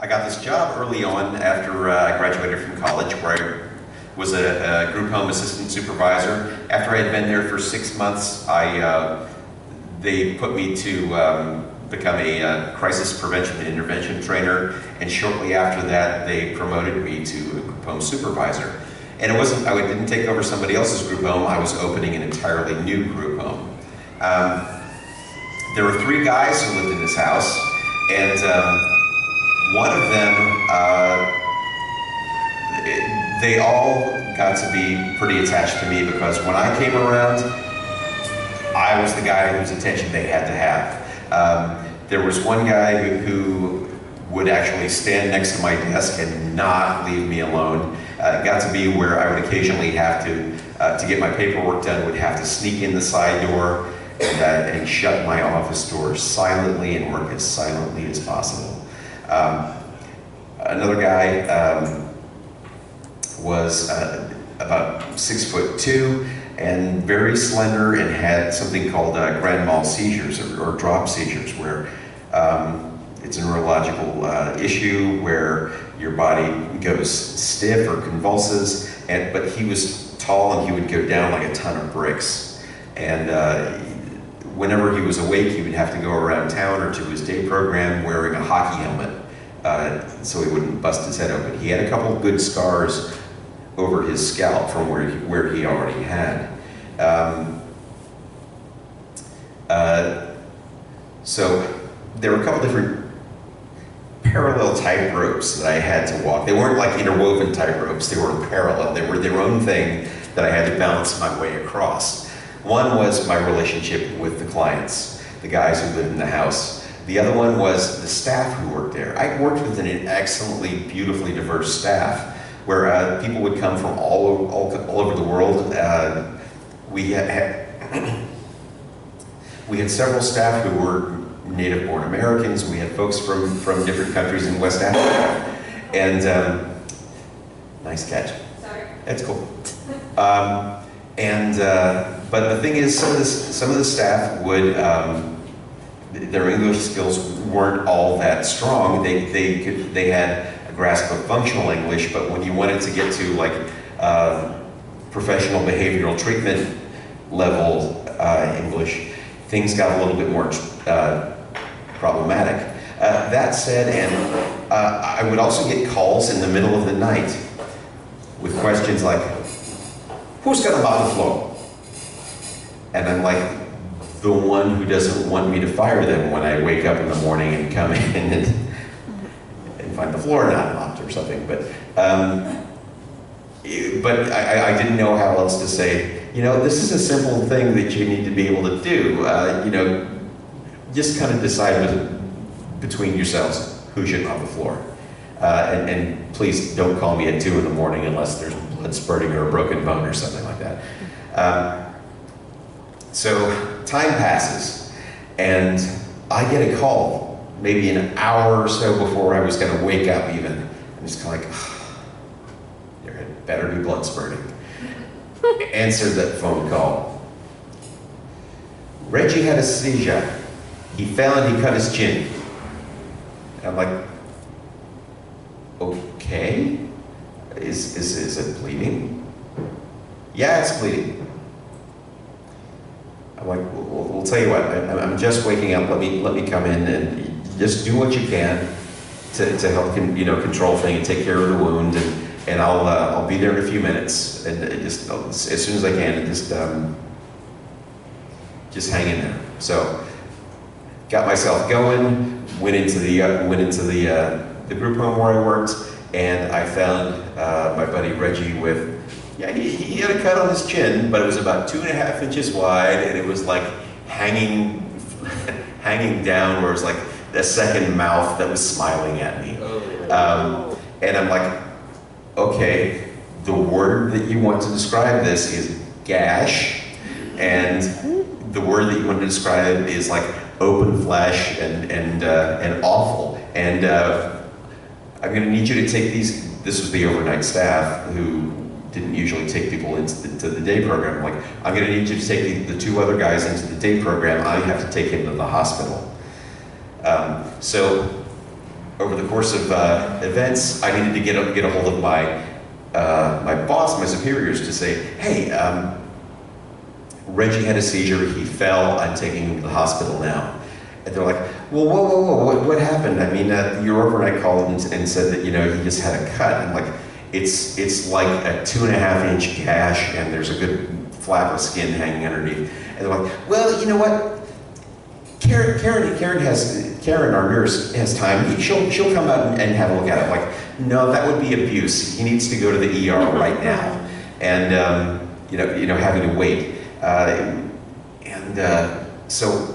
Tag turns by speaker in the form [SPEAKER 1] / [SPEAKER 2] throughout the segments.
[SPEAKER 1] I got this job early on after I graduated from college, where I was a group home assistant supervisor. After I had been there for 6 months, they put me to become a crisis prevention and intervention trainer, and shortly after that, they promoted me to a group home supervisor. And it wasn't, I didn't take over somebody else's group home, I was opening an entirely new group home. There were 3 guys who lived in this house, and one of them, they all got to be pretty attached to me, because when I came around, I was the guy whose attention they had to have. There was one guy who would actually stand next to my desk and not leave me alone. It got to be where I would occasionally have to get my paperwork done, would have to sneak in the side door and shut my office door silently and work as silently as possible. Another guy was about 6'2" and very slender, and had something called grand mal seizures, or drop seizures, where it's a neurological issue where your body goes stiff or convulses. But he was tall, and he would go down like a ton of bricks. And whenever he was awake, he would have to go around town or to his day program wearing a hockey helmet, so he wouldn't bust his head open. He had a couple of good scars over his scalp from where he already had. So there were a couple different parallel tight ropes that I had to walk. They weren't like interwoven tight ropes, they were parallel. They were their own thing that I had to balance my way across. One was my relationship with the clients, the guys who lived in the house. The other one was the staff who worked there. I worked with an excellently, beautifully diverse staff, where people would come from all over the world. We had several staff who were native-born Americans. We had folks from different countries in West Africa. And nice catch.
[SPEAKER 2] Sorry.
[SPEAKER 1] That's cool. But the thing is, some of the staff would, their English skills weren't all that strong. They had a grasp of functional English, but when you wanted to get to like professional behavioral treatment level English, things got a little bit more problematic. That said, and I would also get calls in the middle of the night with questions like, "Who's gonna mop the floor?" And I'm like, the one who doesn't want me to fire them when I wake up in the morning and come in and find the floor not mopped or something. But I didn't know how else to say, this is a simple thing that you need to be able to do. Just kind of decide between yourselves who should mop the floor. And please don't call me at 2 in the morning unless there's blood spurting or a broken bone or something like that. So time passes, and I get a call maybe an hour or so before I was going to wake up even. I'm just kind of like, there had better be blood spurting. Answered that phone call. "Reggie had a seizure. He fell and he cut his chin." And I'm like, okay, is it bleeding? "Yeah, it's bleeding." I'm like, we'll tell you what, I'm just waking up, let me come in and just do what you can to help control things and take care of the wound, and I'll be there in a few minutes, and just as soon as I can, and just hang in there. So got myself going, went into the group home where I worked, and I found my buddy Reggie with, he had a cut on his chin, but it was about 2.5 inches wide, and it was like hanging down, where it was like a second mouth that was smiling at me. And I'm like, okay, the word that you want to describe this is gash, and the word that you want to describe is like open flesh and awful. And I'm going to need you to take these. This was the overnight staff who didn't usually take people into the day program. I'm like, I'm going to need you to take the 2 other guys into the day program. I have to take him to the hospital. So over the course of events, I needed to get a hold of my my boss, my superiors, to say, hey, Reggie had a seizure, he fell, I'm taking him to the hospital now. And they're like, well, whoa, what happened? I mean, your overnight called and said that, you know, he just had a cut. I'm like, it's like a 2.5-inch gash and there's a good flap of skin hanging underneath. And they're like, well, you know what? Karen, our nurse, has time. She'll come out and have a look at it. I'm like, no, that would be abuse. He needs to go to the ER right now. And, you know, having to wait. So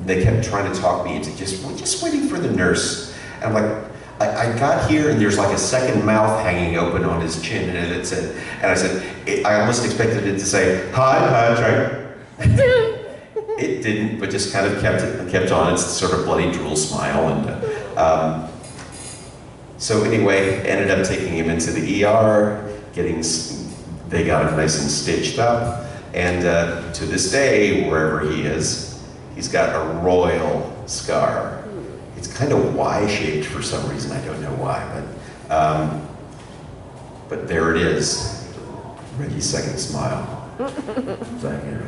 [SPEAKER 1] they kept trying to talk me into just waiting for the nurse. And I'm like, I got here and there's like a second mouth hanging open on his chin, and it said, and I said, I almost expected it to say, hi, Patrick. It didn't, but just kind of kept on its sort of bloody drool smile. And so anyway, ended up taking him into the ER, they got him nice and stitched up, and to this day, wherever he is, he's got a royal scar. It's kind of Y-shaped for some reason, I don't know why, but there it is, Reggie's second smile. Thank you.